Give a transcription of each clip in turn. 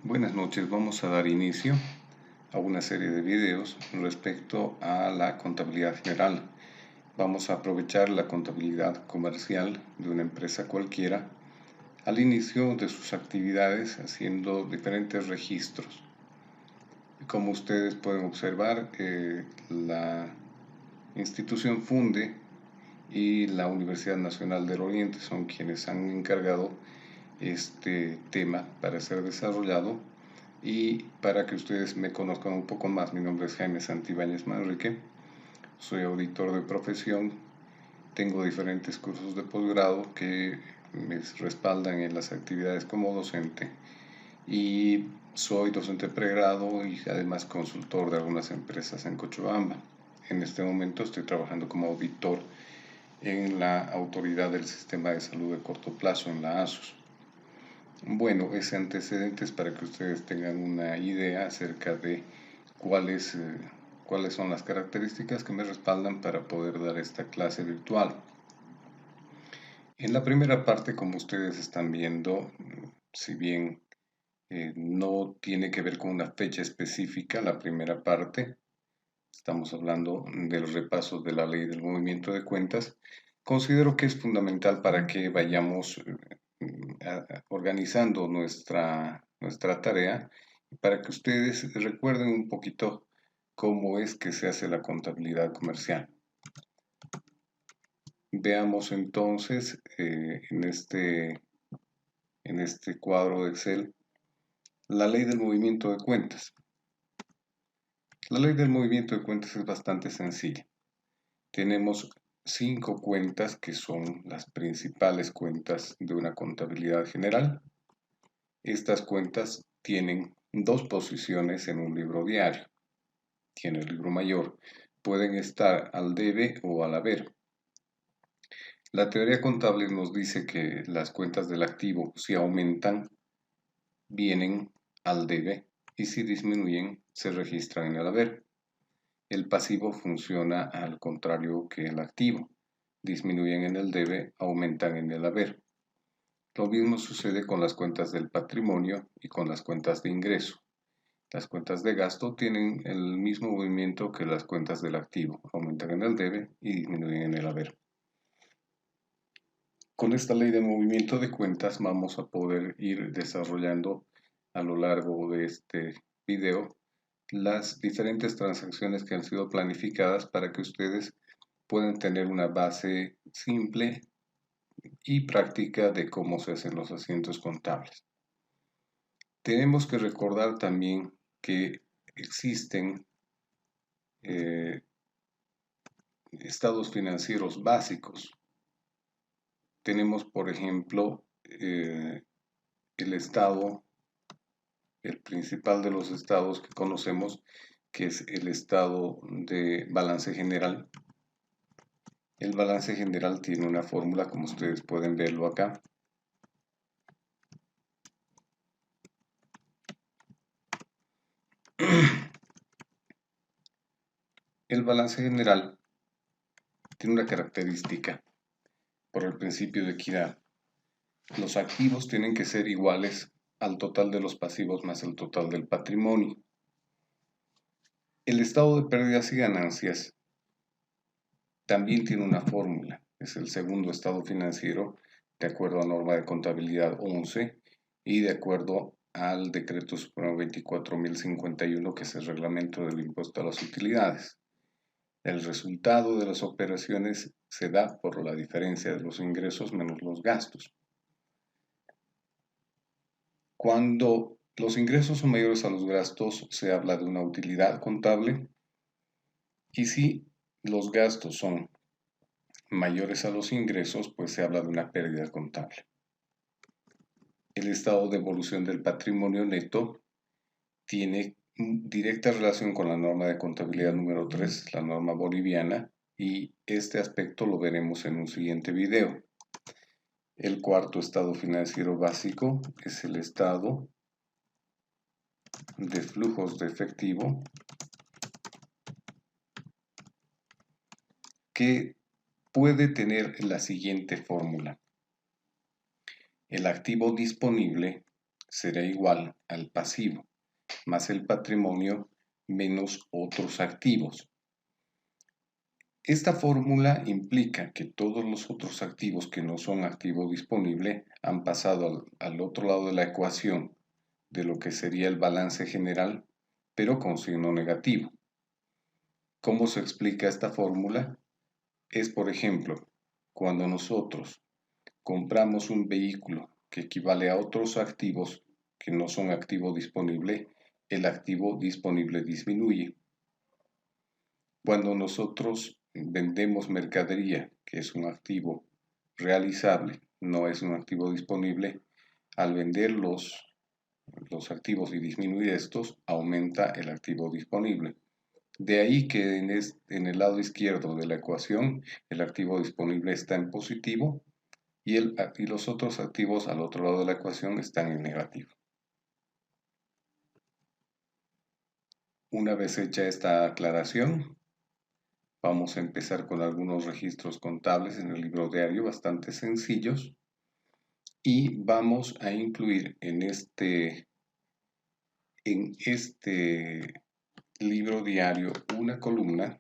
Buenas noches, vamos a dar inicio a una serie de videos respecto a la contabilidad general. Vamos a aprovechar la contabilidad comercial de una empresa cualquiera al inicio de sus actividades haciendo diferentes registros. Como ustedes pueden observar, la institución Funde y la Universidad Nacional del Oriente son quienes han encargado este tema para ser desarrollado. Y para que ustedes me conozcan un poco más, mi nombre es Jaime Santibáñez Manrique, soy auditor de profesión, tengo diferentes cursos de posgrado que me respaldan en las actividades como docente y soy docente pregrado y además consultor de algunas empresas en Cochabamba. En este momento estoy trabajando como auditor en la Autoridad del Sistema de Salud de Corto Plazo, en la ASUS. Bueno, ese antecedente es para que ustedes tengan una idea acerca de cuáles, cuáles son las características que me respaldan para poder dar esta clase virtual. En la primera parte, como ustedes están viendo, si bien no tiene que ver con una fecha específica, la primera parte, estamos hablando del repaso de la ley del movimiento de cuentas, considero que es fundamental para que vayamos organizando nuestra tarea para que ustedes recuerden un poquito cómo es que se hace la contabilidad comercial. Veamos entonces en este cuadro de Excel la ley del movimiento de cuentas. La ley del movimiento de cuentas es bastante sencilla. Tenemos 5 cuentas que son las principales cuentas de una contabilidad general. Estas cuentas tienen dos posiciones en un libro diario. Tiene el libro mayor. Pueden estar al debe o al haber. La teoría contable nos dice que las cuentas del activo, si aumentan, vienen al debe y si disminuyen, se registran en el haber. El pasivo funciona al contrario que el activo. Disminuyen en el debe, aumentan en el haber. Lo mismo sucede con las cuentas del patrimonio y con las cuentas de ingreso. Las cuentas de gasto tienen el mismo movimiento que las cuentas del activo, aumentan en el debe y disminuyen en el haber. Con esta ley de movimiento de cuentas vamos a poder ir desarrollando a lo largo de este video las diferentes transacciones que han sido planificadas para que ustedes puedan tener una base simple y práctica de cómo se hacen los asientos contables. Tenemos que recordar también que existen estados financieros básicos. Tenemos, por ejemplo, el estado, el principal de los estados que conocemos, que es el estado de balance general. El balance general tiene una fórmula, como ustedes pueden verlo acá. El balance general tiene una característica por el principio de equidad. Los activos tienen que ser iguales al total de los pasivos más el total del patrimonio. El estado de pérdidas y ganancias también tiene una fórmula. Es el segundo estado financiero de acuerdo a norma de contabilidad 11 y de acuerdo al decreto supremo 24.051, que es el reglamento del impuesto a las utilidades. El resultado de las operaciones se da por la diferencia de los ingresos menos los gastos. Cuando los ingresos son mayores a los gastos, se habla de una utilidad contable, y si los gastos son mayores a los ingresos, pues se habla de una pérdida contable. El estado de evolución del patrimonio neto tiene directa relación con la norma de contabilidad número 3, la norma boliviana, y este aspecto lo veremos en un siguiente video. El cuarto estado financiero básico es el estado de flujos de efectivo, que puede tener la siguiente fórmula. El activo disponible será igual al pasivo, más el patrimonio menos otros activos. Esta fórmula implica que todos los otros activos que no son activo disponible han pasado al otro lado de la ecuación de lo que sería el balance general, pero con signo negativo. ¿Cómo se explica esta fórmula? Es, por ejemplo, cuando nosotros compramos un vehículo que equivale a otros activos que no son activo disponible, el activo disponible disminuye. Cuando nosotros vendemos mercadería, que es un activo realizable, no es un activo disponible, al vender los activos y disminuir estos, aumenta el activo disponible. De ahí que en el lado izquierdo de la ecuación el activo disponible está en positivo y los otros activos al otro lado de la ecuación están en negativo. Una vez hecha esta aclaración, vamos a empezar con algunos registros contables en el libro diario bastante sencillos y vamos a incluir en este libro diario una columna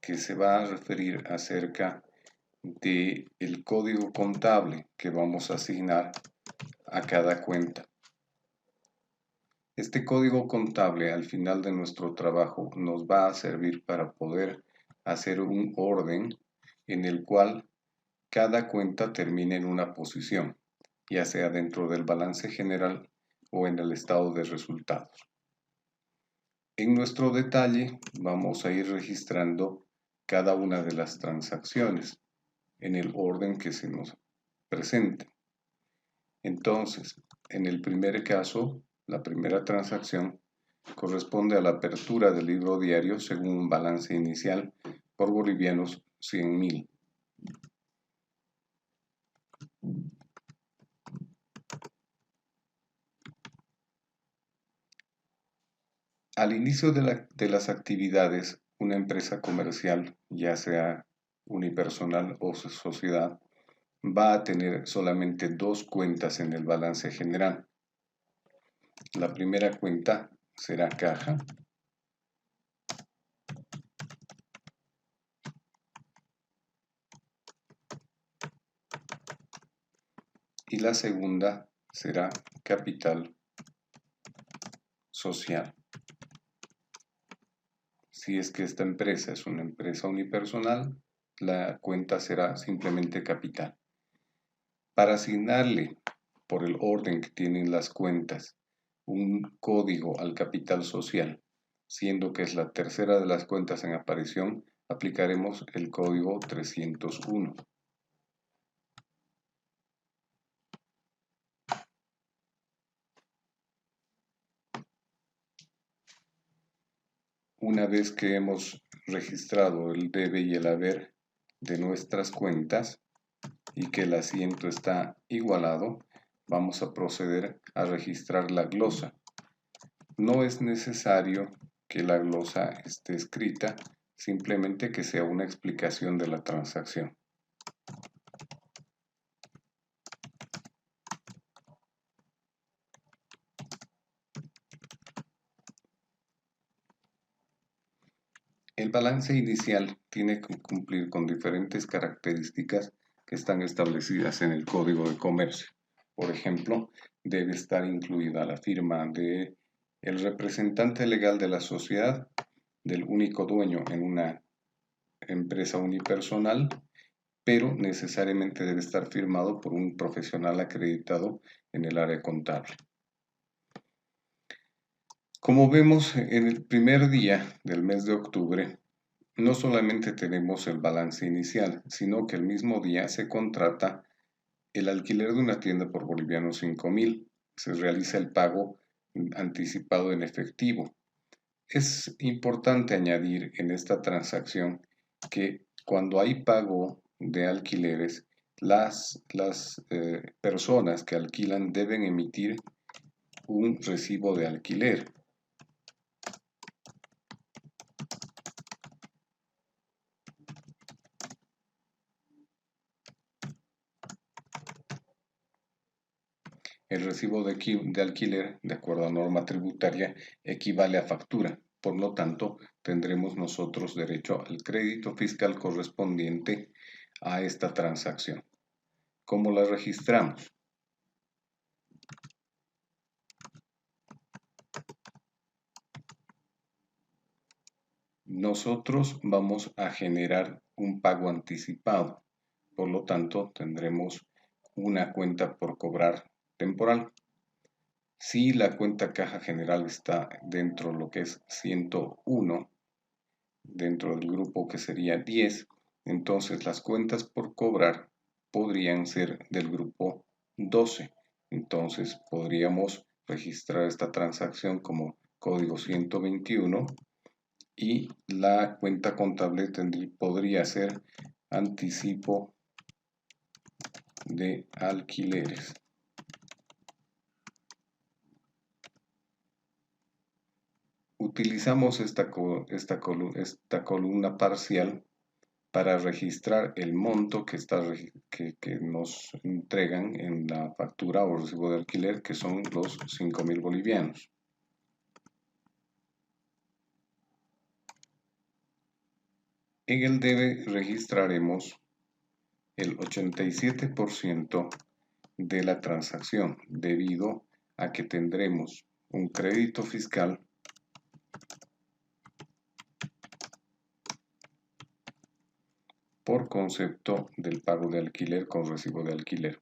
que se va a referir acerca del código contable que vamos a asignar a cada cuenta. Este código contable al final de nuestro trabajo nos va a servir para poder hacer un orden en el cual cada cuenta termine en una posición, ya sea dentro del balance general o en el estado de resultados. En nuestro detalle vamos a ir registrando cada una de las transacciones en el orden que se nos presente. Entonces, en el primer caso, la primera transacción corresponde a la apertura del libro diario según un balance inicial por bolivianos 100.000. Al inicio de las actividades, una empresa comercial, ya sea unipersonal o sociedad, va a tener solamente dos cuentas en el balance general. La primera cuenta será caja y la segunda será capital social. Si es que esta empresa es una empresa unipersonal, la cuenta será simplemente capital. Para asignarle, por el orden que tienen las cuentas, un código al capital social, siendo que es la tercera de las cuentas en aparición, aplicaremos el código 301. Una vez que hemos registrado el debe y el haber de nuestras cuentas y que el asiento está igualado, vamos a proceder a registrar la glosa. No es necesario que la glosa esté escrita, simplemente que sea una explicación de la transacción. El balance inicial tiene que cumplir con diferentes características que están establecidas en el Código de Comercio. Por ejemplo, debe estar incluida la firma del representante legal de la sociedad, del único dueño en una empresa unipersonal, pero necesariamente debe estar firmado por un profesional acreditado en el área contable. Como vemos, en el primer día del mes de octubre, no solamente tenemos el balance inicial, sino que el mismo día se contrata el alquiler de una tienda por bolivianos 5.000. Se realiza el pago anticipado en efectivo. Es importante añadir en esta transacción que cuando hay pago de alquileres, las personas que alquilan deben emitir un recibo de alquiler. El recibo de alquiler, de acuerdo a norma tributaria, equivale a factura. Por lo tanto, tendremos nosotros derecho al crédito fiscal correspondiente a esta transacción. ¿Cómo la registramos? Nosotros vamos a generar un pago anticipado. Por lo tanto, tendremos una cuenta por cobrar temporal. Si la cuenta caja general está dentro de lo que es 101, dentro del grupo que sería 10, entonces las cuentas por cobrar podrían ser del grupo 12. Entonces podríamos registrar esta transacción como código 121 y la cuenta contable podría ser anticipo de alquileres. Utilizamos esta columna parcial para registrar el monto que nos entregan en la factura o recibo de alquiler, que son los 5.000 bolivianos. En el debe registraremos el 87% de la transacción, debido a que tendremos un crédito fiscal por concepto del pago de alquiler con recibo de alquiler.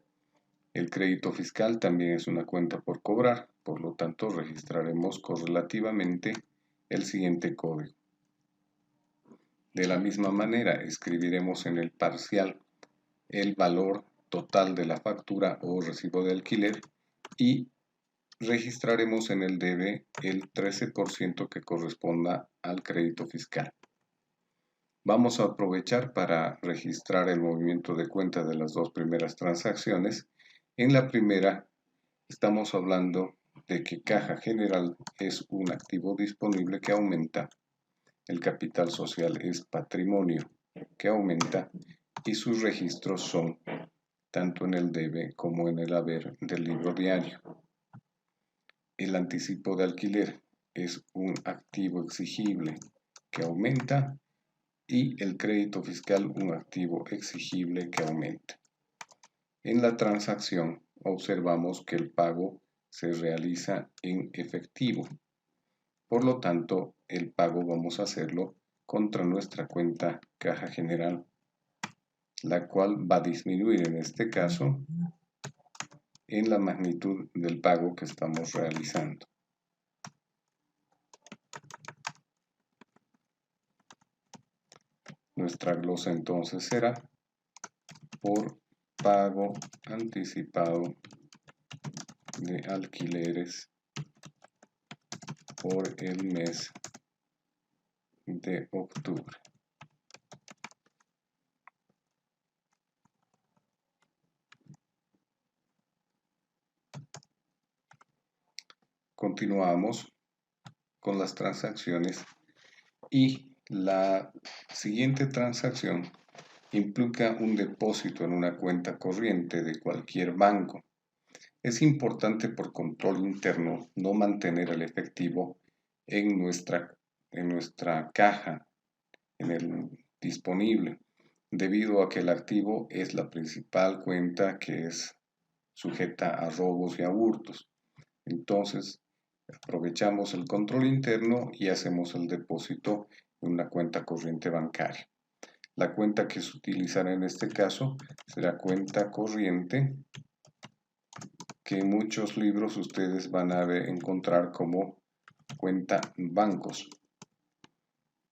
El crédito fiscal también es una cuenta por cobrar, por lo tanto registraremos correlativamente el siguiente código. De la misma manera, escribiremos en el parcial el valor total de la factura o recibo de alquiler y registraremos en el debe el 13% que corresponda al crédito fiscal. Vamos a aprovechar para registrar el movimiento de cuenta de las dos primeras transacciones. En la primera, estamos hablando de que caja general es un activo disponible que aumenta, el capital social es patrimonio que aumenta y sus registros son tanto en el debe como en el haber del libro diario. El anticipo de alquiler es un activo exigible que aumenta y el crédito fiscal un activo exigible que aumenta. En la transacción observamos que el pago se realiza en efectivo. Por lo tanto, el pago vamos a hacerlo contra nuestra cuenta caja general, la cual va a disminuir en este caso en la magnitud del pago que estamos realizando. Nuestra glosa entonces será por pago anticipado de alquileres por el mes de octubre. Continuamos con las transacciones y la siguiente transacción implica un depósito en una cuenta corriente de cualquier banco. Es importante por control interno no mantener el efectivo en nuestra caja, en el disponible, debido a que el activo es la principal cuenta que es sujeta a robos y a hurtos. Entonces, aprovechamos el control interno y hacemos el depósito en una cuenta corriente bancaria. La cuenta que se utilizará en este caso será cuenta corriente, que en muchos libros ustedes van a encontrar como cuenta bancos.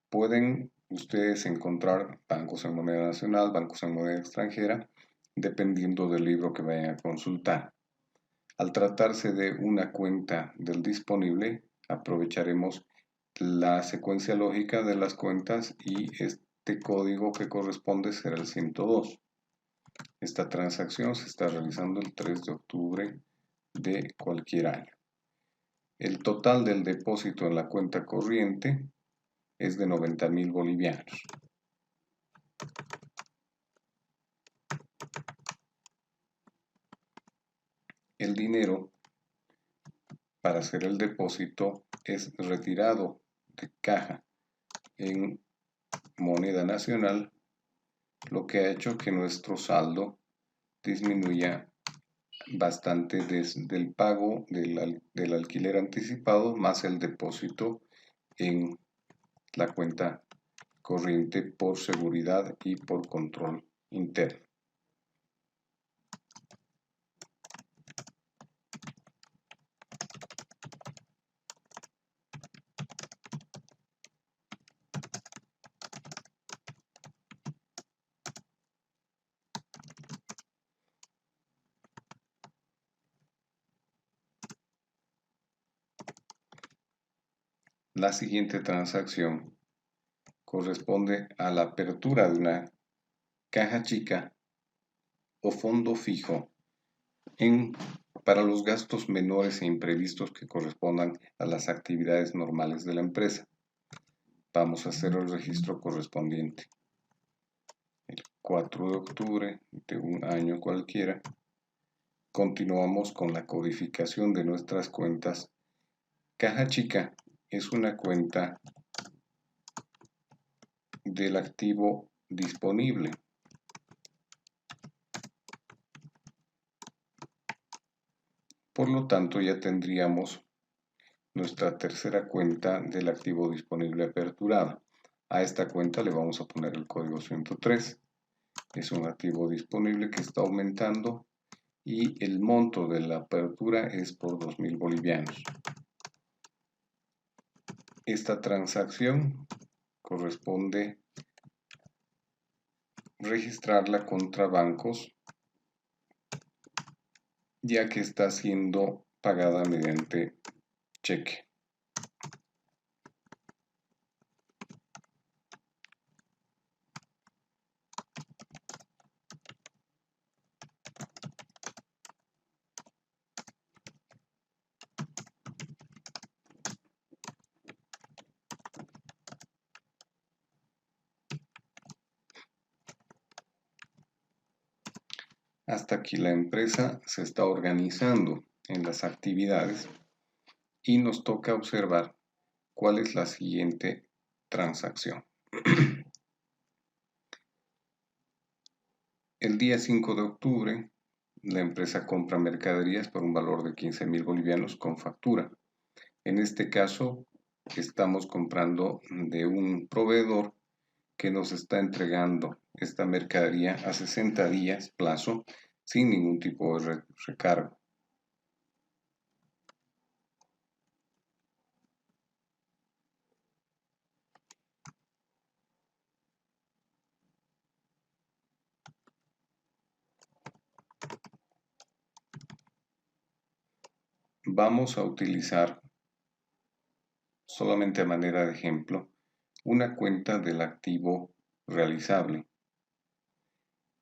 Pueden ustedes encontrar bancos en moneda nacional, bancos en moneda extranjera, dependiendo del libro que vayan a consultar. Al tratarse de una cuenta del disponible, aprovecharemos la secuencia lógica de las cuentas y este código que corresponde será el 102. Esta transacción se está realizando el 3 de octubre de cualquier año. El total del depósito en la cuenta corriente es de 90.000 bolivianos. el dinero para hacer el depósito es retirado de caja en moneda nacional, lo que ha hecho que nuestro saldo disminuya bastante desde el pago del alquiler anticipado más el depósito en la cuenta corriente por seguridad y por control interno. La siguiente transacción corresponde a la apertura de una caja chica o fondo fijo para los gastos menores e imprevistos que correspondan a las actividades normales de la empresa. Vamos a hacer el registro correspondiente. El 4 de octubre de un año cualquiera, continuamos con la codificación de nuestras cuentas. Caja chica es una cuenta del activo disponible. Por lo tanto, ya tendríamos nuestra tercera cuenta del activo disponible aperturada. A esta cuenta le vamos a poner el código 103. Es un activo disponible que está aumentando y el monto de la apertura es por 2.000 bolivianos. Esta transacción corresponde registrarla contra bancos, ya que está siendo pagada mediante cheque. Hasta aquí la empresa se está organizando en las actividades y nos toca observar cuál es la siguiente transacción. El día 5 de octubre, la empresa compra mercaderías por un valor de 15.000 bolivianos con factura. En este caso, estamos comprando de un proveedor que nos está entregando esta mercadería a 60 días plazo sin ningún tipo de recargo. Vamos a utilizar, solamente a manera de ejemplo, una cuenta del activo realizable.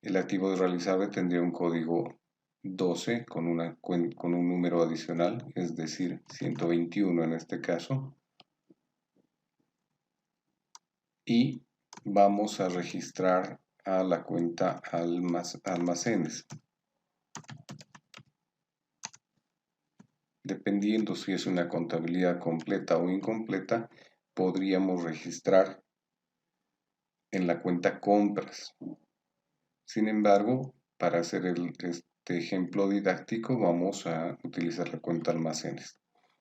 El activo realizable tendría un código 12 con un número adicional, es decir, 121 en este caso. Y vamos a registrar a la cuenta almacenes. Dependiendo si es una contabilidad completa o incompleta, podríamos registrar en la cuenta compras. Sin embargo, para hacer este ejemplo didáctico vamos a utilizar la cuenta almacenes.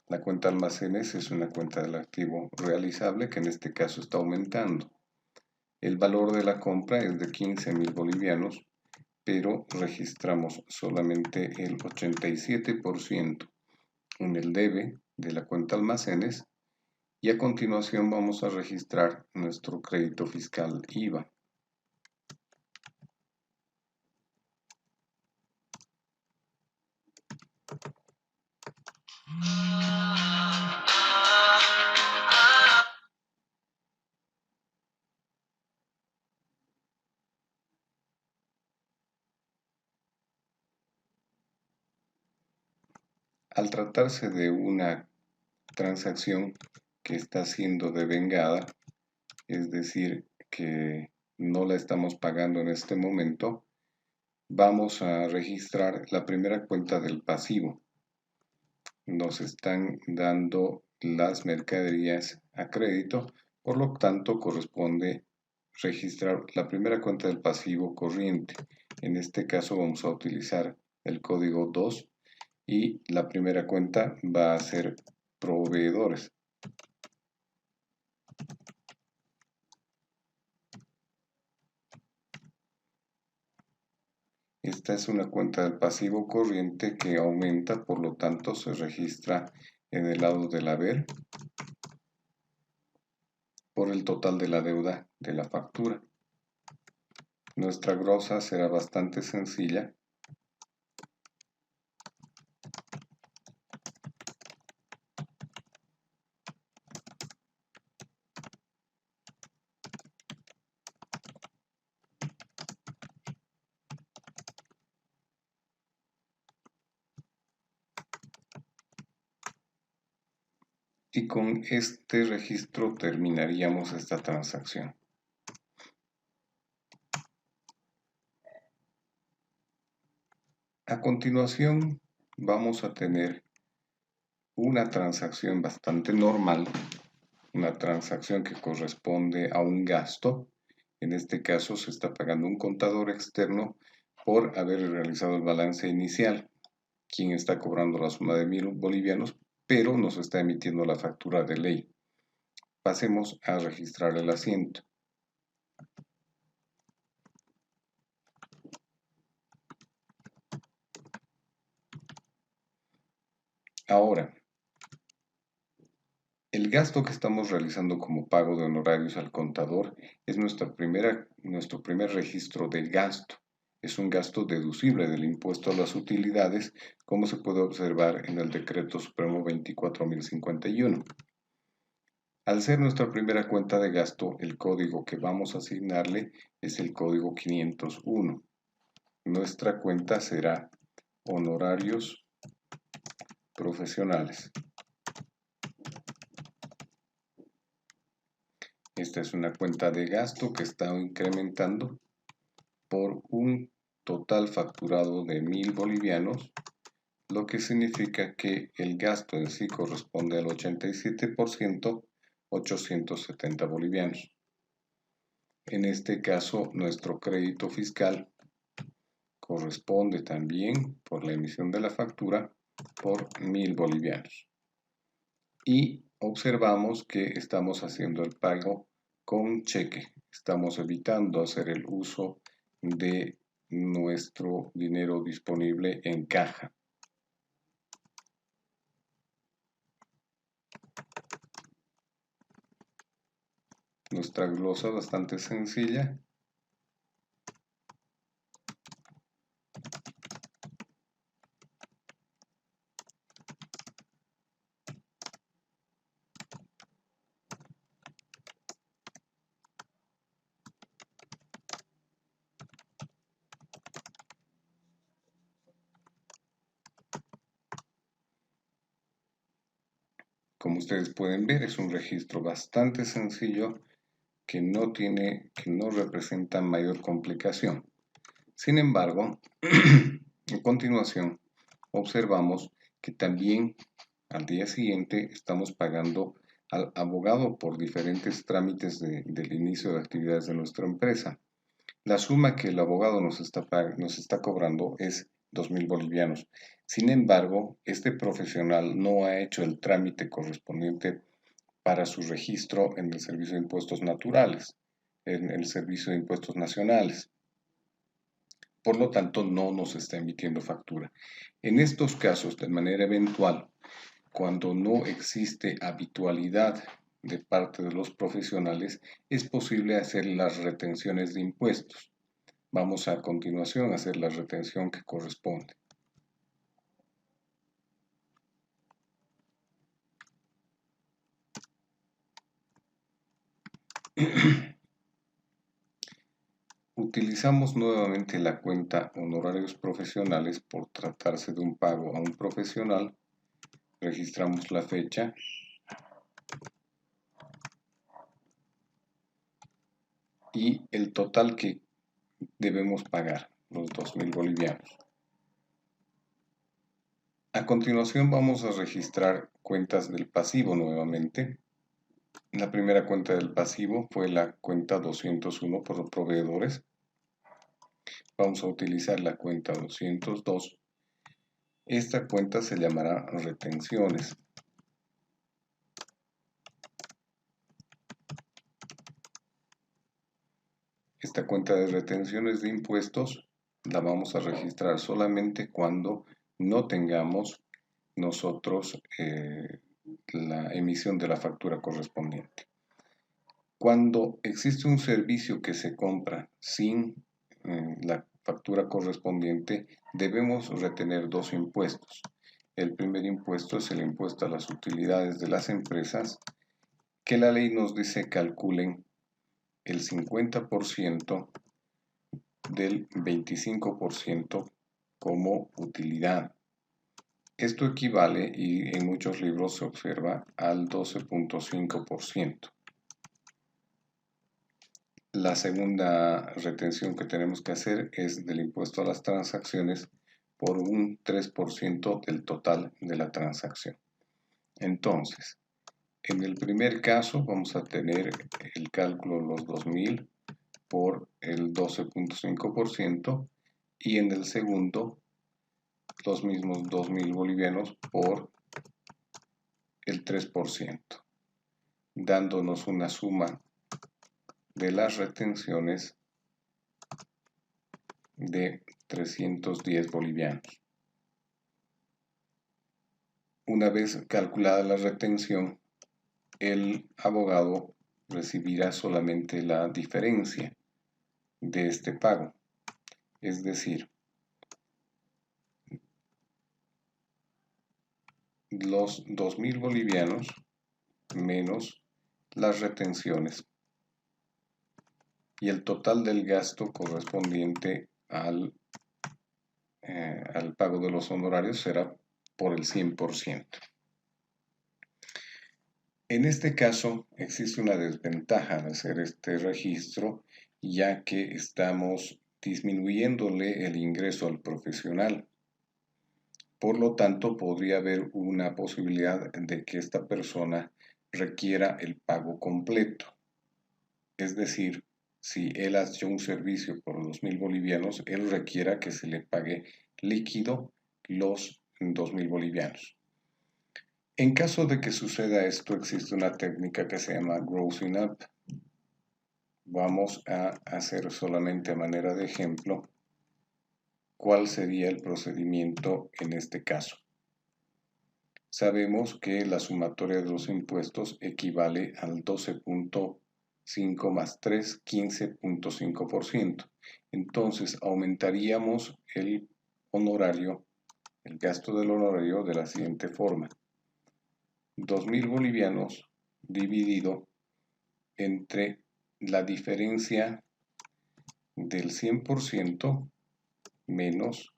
La cuenta almacenes es una cuenta del activo realizable que en este caso está aumentando. El valor de la compra es de 15.000 bolivianos, pero registramos solamente el 87% en el debe de la cuenta almacenes y a continuación vamos a registrar nuestro crédito fiscal IVA. Al tratarse de una transacción que está siendo devengada, es decir, que no la estamos pagando en este momento, vamos a registrar la primera cuenta del pasivo. Nos están dando las mercaderías a crédito, por lo tanto corresponde registrar la primera cuenta del pasivo corriente. En este caso vamos a utilizar el código 2 y la primera cuenta va a ser proveedores. Esta es una cuenta del pasivo corriente que aumenta, por lo tanto se registra en el lado del haber por el total de la deuda de la factura. Nuestra glosa será bastante sencilla. Y con este registro terminaríamos esta transacción. A continuación vamos a tener una transacción bastante normal, una transacción que corresponde a un gasto. En este caso se está pagando un contador externo por haber realizado el balance inicial, quien está cobrando la suma de 1.000 bolivianos, pero nos está emitiendo la factura de ley. Pasemos a registrar el asiento. Ahora, el gasto que estamos realizando como pago de honorarios al contador es nuestro primer registro de gasto. Es un gasto deducible del impuesto a las utilidades, como se puede observar en el Decreto Supremo 24.051. Al ser nuestra primera cuenta de gasto, el código que vamos a asignarle es el código 501. Nuestra cuenta será honorarios profesionales. Esta es una cuenta de gasto que está incrementando por un total facturado de 1.000 bolivianos, lo que significa que el gasto en sí corresponde al 87%, 870 bolivianos. En este caso, nuestro crédito fiscal corresponde también por la emisión de la factura por 1.000 bolivianos. Y observamos que estamos haciendo el pago con cheque. Estamos evitando hacer el uso de nuestro dinero disponible en caja. Nuestra glosa bastante sencilla. Como ustedes pueden ver, es un registro bastante sencillo que no representa mayor complicación. Sin embargo, a continuación observamos que también al día siguiente estamos pagando al abogado por diferentes trámites del inicio de actividades de nuestra empresa. La suma que el abogado nos está cobrando es 2.000 bolivianos. Sin embargo, este profesional no ha hecho el trámite correspondiente para su registro en el Servicio de Impuestos Naturales, en el Servicio de Impuestos Nacionales. Por lo tanto, no nos está emitiendo factura. En estos casos, de manera eventual, cuando no existe habitualidad de parte de los profesionales, es posible hacer las retenciones de impuestos. Vamos a continuación a hacer la retención que corresponde. Utilizamos nuevamente la cuenta honorarios profesionales por tratarse de un pago a un profesional. Registramos la fecha y el total que debemos pagar. los 2.000 bolivianos. A continuación vamos a registrar cuentas del pasivo nuevamente. La primera cuenta del pasivo fue la cuenta 201 por los proveedores. Vamos a utilizar la cuenta 202. Esta cuenta se llamará retenciones. Esta cuenta de retenciones de impuestos la vamos a registrar solamente cuando no tengamos nosotros la emisión de la factura correspondiente. Cuando existe un servicio que se compra sin la factura correspondiente, debemos retener dos impuestos. El primer impuesto es el impuesto a las utilidades de las empresas, que la ley nos dice calculen el 50% del 25% como utilidad. Esto equivale, y en muchos libros se observa, al 12.5%. La segunda retención que tenemos que hacer es del impuesto a las transacciones por un 3% del total de la transacción. Entonces, en el primer caso vamos a tener el cálculo de los 2.000 por el 12.5% y en el segundo los mismos 2.000 bolivianos por el 3%, dándonos una suma de las retenciones de 310 bolivianos. Una vez calculada la retención, el abogado recibirá solamente la diferencia de este pago, es decir, los 2.000 bolivianos menos las retenciones y el total del gasto correspondiente al pago de los honorarios será por el 100%. En este caso existe una desventaja al hacer este registro, ya que estamos disminuyéndole el ingreso al profesional. Por lo tanto, podría haber una posibilidad de que esta persona requiera el pago completo. Es decir, si él ha hecho un servicio por 2.000 bolivianos, él requiera que se le pague líquido los 2.000 bolivianos. En caso de que suceda esto, existe una técnica que se llama grossing up. Vamos a hacer solamente a manera de ejemplo cuál sería el procedimiento en este caso. Sabemos que la sumatoria de los impuestos equivale al 12.5 más 3, 15.5%. Entonces aumentaríamos el honorario, el gasto del honorario de la siguiente forma. 2.000 bolivianos dividido entre la diferencia del 100% menos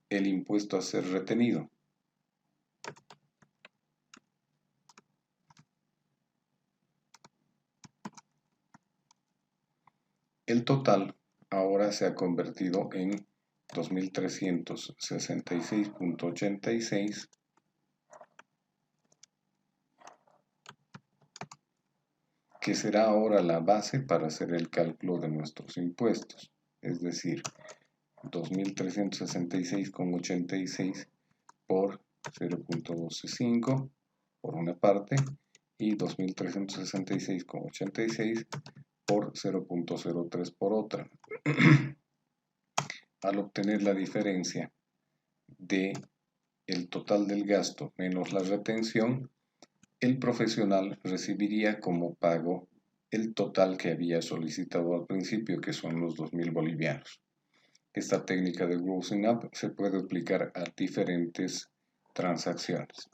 el impuesto a ser retenido. El total ahora se ha convertido en 2.366.86, que será ahora la base para hacer el cálculo de nuestros impuestos, es decir, 2.366.86 por 0.125 por una parte y 2.366.86 por 0.03 por otra. Al obtener la diferencia de el total del gasto menos la retención, el profesional recibiría como pago el total que había solicitado al principio, que son los 2.000 bolivianos. Esta técnica de grossing up se puede aplicar a diferentes transacciones.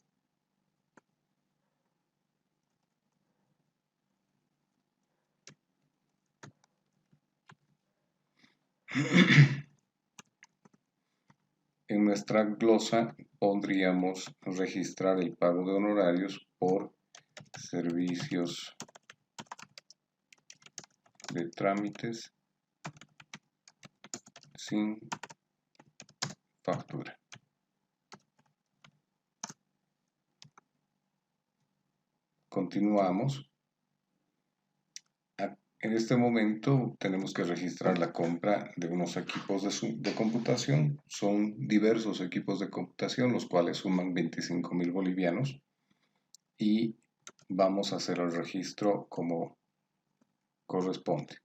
En nuestra glosa podríamos registrar el pago de honorarios por servicios de trámites sin factura. Continuamos. En este momento tenemos que registrar la compra de unos equipos de computación. Son diversos equipos de computación, los cuales suman 25.000 bolivianos. Y vamos a hacer el registro como corresponde.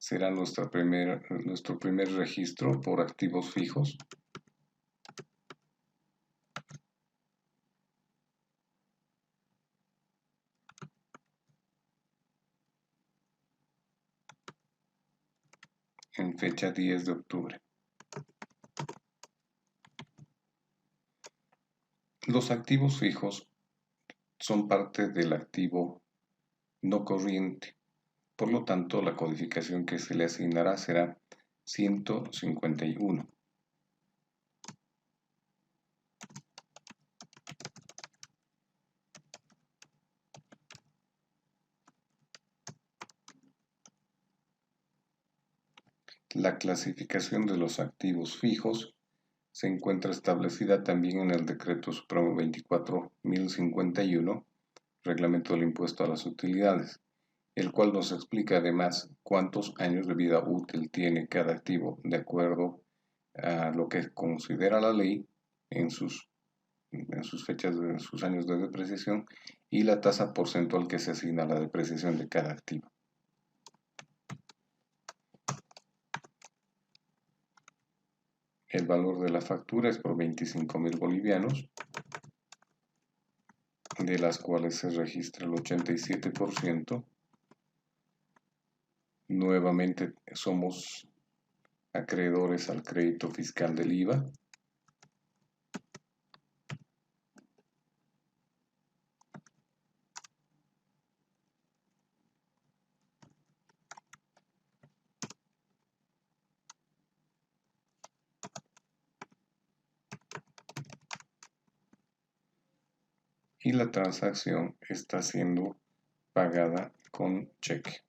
Será nuestro primer registro por activos fijos. En fecha 10 de octubre. Los activos fijos son parte del activo no corriente. Por lo tanto, la codificación que se le asignará será 151. La clasificación de los activos fijos se encuentra establecida también en el Decreto Supremo 24.051, Reglamento del Impuesto a las Utilidades, el cual nos explica además cuántos años de vida útil tiene cada activo de acuerdo a lo que considera la ley en sus fechas, en sus años de depreciación y la tasa porcentual que se asigna a la depreciación de cada activo. El valor de la factura es por 25.000 bolivianos, de las cuales se registra el 87%. Nuevamente somos acreedores al crédito fiscal del IVA. Y la transacción está siendo pagada con cheque.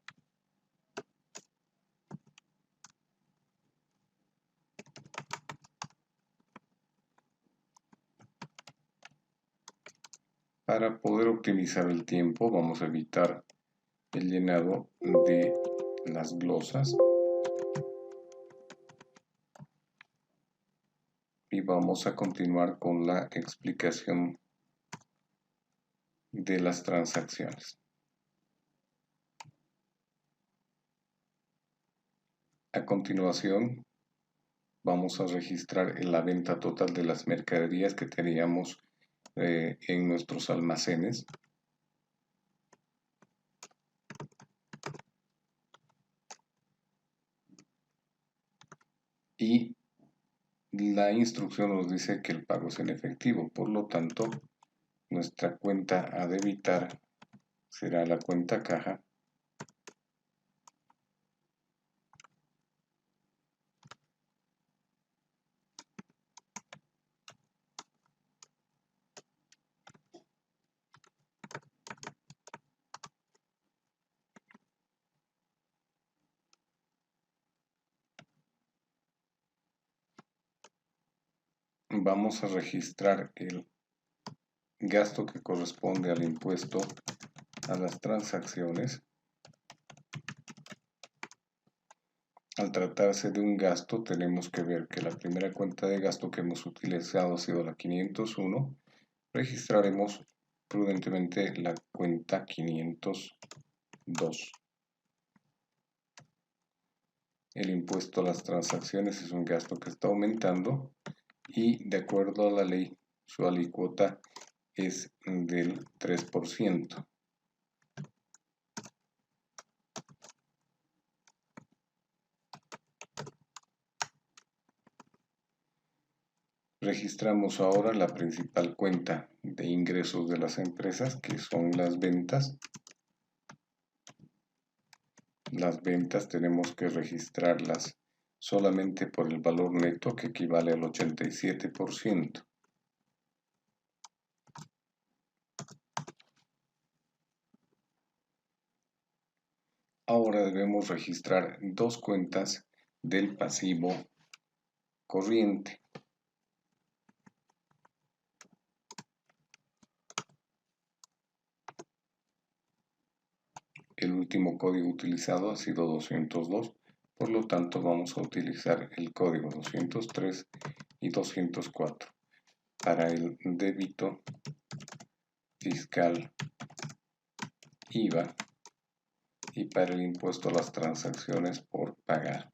Para poder optimizar el tiempo, vamos a evitar el llenado de las glosas y vamos a continuar con la explicación de las transacciones. A continuación, vamos a registrar la venta total de las mercaderías que teníamos en nuestros almacenes. Y la instrucción nos dice que el pago es en efectivo, por lo tanto, nuestra cuenta a debitar será la cuenta caja vamos a registrar el gasto que corresponde al impuesto a las transacciones. Al tratarse de un gasto, tenemos que ver que la primera cuenta de gasto que hemos utilizado ha sido la 501. Registraremos prudentemente la cuenta 502. El impuesto a las transacciones es un gasto que está aumentando y de acuerdo a la ley su alícuota es del 3%. Registramos ahora la principal cuenta de ingresos de las empresas, que son las ventas. Las ventas tenemos que registrarlas solamente por el valor neto, que equivale al 87%. Ahora debemos registrar dos cuentas del pasivo corriente. El último código utilizado ha sido 202, por lo tanto vamos a utilizar el código 203 y 204 para el débito fiscal IVA y para el impuesto a las transacciones por pagar.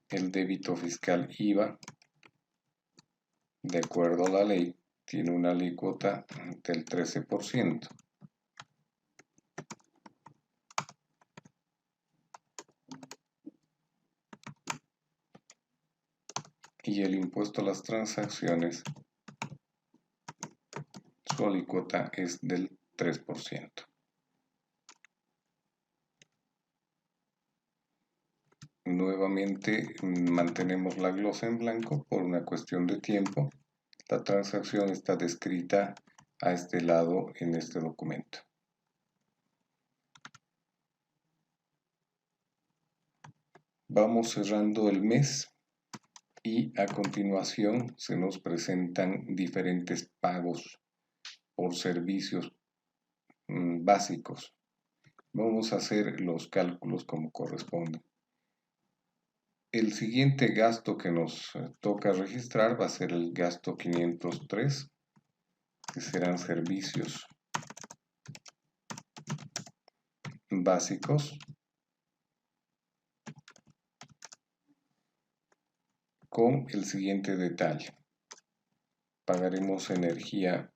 El débito fiscal IVA, de acuerdo a la ley, tiene una alícuota del 13%. Y el impuesto a las transacciones, su alícuota es del 3%. Nuevamente mantenemos la glosa en blanco por una cuestión de tiempo. La transacción está descrita a este lado en este documento. Vamos cerrando el mes y a continuación se nos presentan diferentes pagos por servicios básicos. Vamos a hacer los cálculos como corresponde. El siguiente gasto que nos toca registrar va a ser el gasto 503, que serán servicios básicos, con el siguiente detalle. Pagaremos energía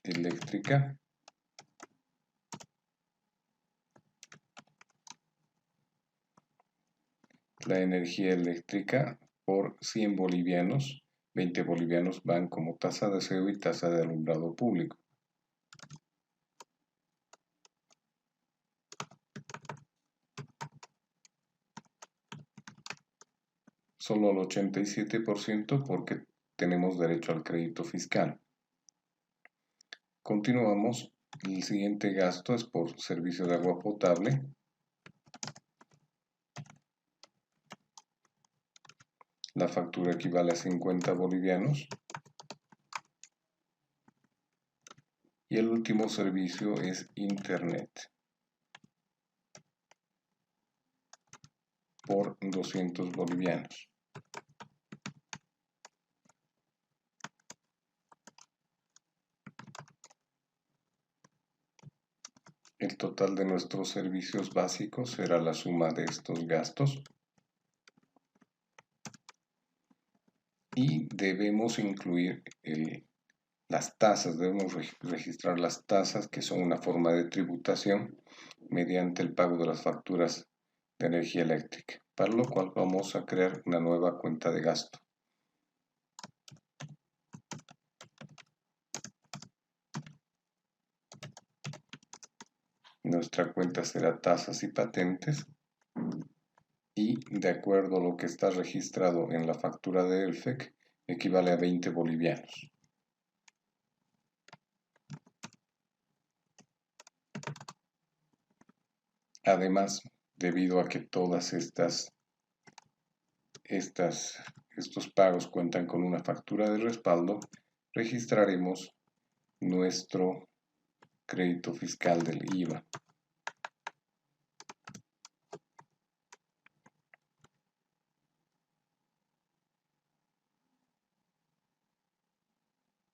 eléctrica, la energía eléctrica por 100 bolivianos, 20 bolivianos van como tasa de aseo y tasa de alumbrado público. Solo al 87% porque tenemos derecho al crédito fiscal. Continuamos. El siguiente gasto es por servicio de agua potable. La factura equivale a 50 bolivianos. Y el último servicio es Internet por 200 bolivianos. El total de nuestros servicios básicos será la suma de estos gastos. Y debemos incluir las tasas, debemos registrar las tasas, que son una forma de tributación mediante el pago de las facturas de energía eléctrica, para lo cual vamos a crear una nueva cuenta de gasto. Nuestra cuenta será tasas y patentes y, de acuerdo a lo que está registrado en la factura de ELFEC, equivale a 20 bolivianos. Además, debido a que todas estos pagos cuentan con una factura de respaldo, registraremos nuestro crédito fiscal del IVA.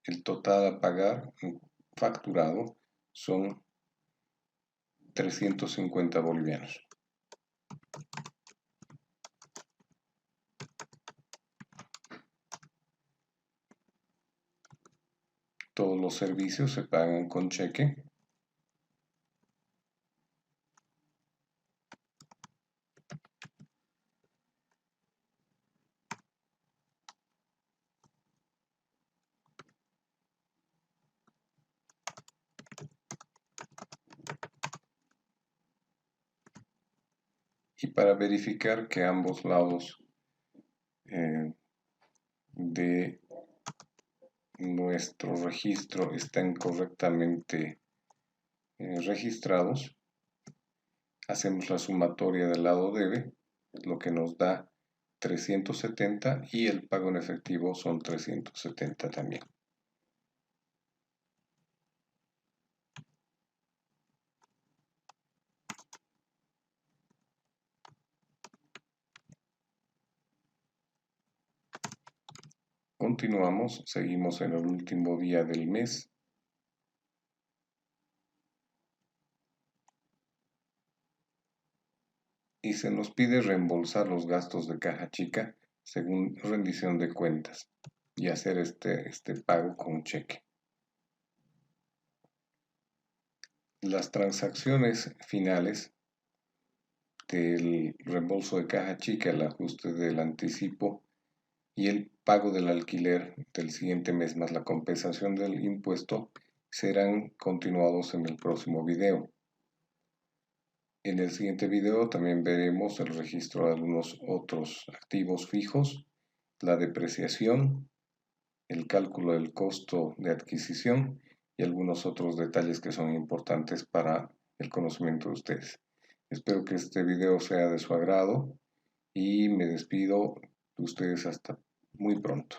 El total a pagar facturado son 350 bolivianos. Todos los servicios se pagan con cheque. Y para verificar que ambos lados de nuestro registro estén correctamente registrados, hacemos la sumatoria del lado debe, lo que nos da 370 y el pago en efectivo son 370 también. Continuamos, seguimos en el último día del mes. Y se nos pide reembolsar los gastos de caja chica según rendición de cuentas y hacer este pago con cheque. Las transacciones finales del reembolso de caja chica, el ajuste del anticipo y el pago del alquiler del siguiente mes más la compensación del impuesto serán continuados en el próximo video. En el siguiente video también veremos el registro de algunos otros activos fijos, la depreciación, el cálculo del costo de adquisición y algunos otros detalles que son importantes para el conocimiento de ustedes. Espero que este video sea de su agrado y me despido de ustedes hasta muy pronto.